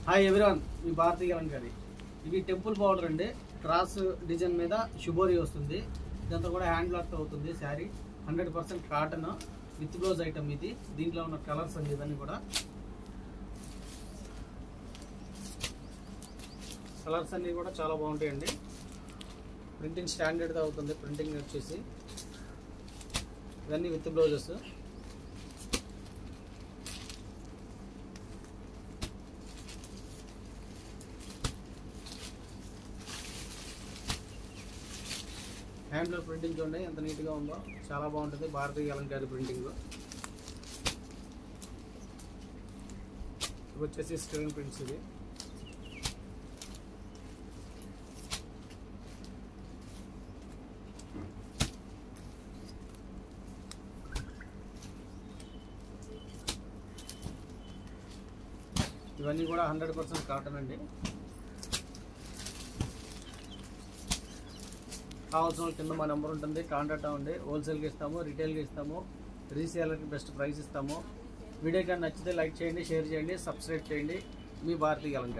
Hi everyone, మీ భారతీయ అలంకారి. ఇవి temple powder అండి. Cross design మీద షుబోరి వస్తుంది. ఇదంతా కూడా హ్యాండ్ బ్లాక్ అవుతుంది. Sari 100% cotton with blouse item ఇది. దీంట్లో ఉన్న కలర్స్ అండి ఇవన్నీ కూడా. కలర్స్ అన్నీ కూడా చాలా బాగుంటాయండి. ప్రింటింగ్ స్టాండర్డ్గా అవుతుంది. ప్రింటింగ్ వచ్చేసి ఇవన్నీ విత్ బ్లౌజెస్. హ్యాండ్లో ప్రింటింగ్ చూడండి ఎంత నీట్గా ఉందో, చాలా బాగుంటుంది. భారతీయ అలంకారి ప్రింటింగ్. ఇవి వచ్చేసి స్క్రీన్ ప్రింట్స్. ఇవి ఇవన్నీ కూడా 100% కాటన్ అండి. కావాల్సిన కింద మా నెంబర్ ఉంటుంది, కాంటాక్ట్ అవ్వండి. హోల్సేల్కి ఇస్తాము, రిటైల్కి ఇస్తాము, రీసేలర్కి బెస్ట్ ప్రైస్ ఇస్తాము. వీడియో కానీ నచ్చితే లైక్ చేయండి, షేర్ చేయండి, సబ్స్క్రైబ్ చేయండి. మీ భారతీయ అలంకారి.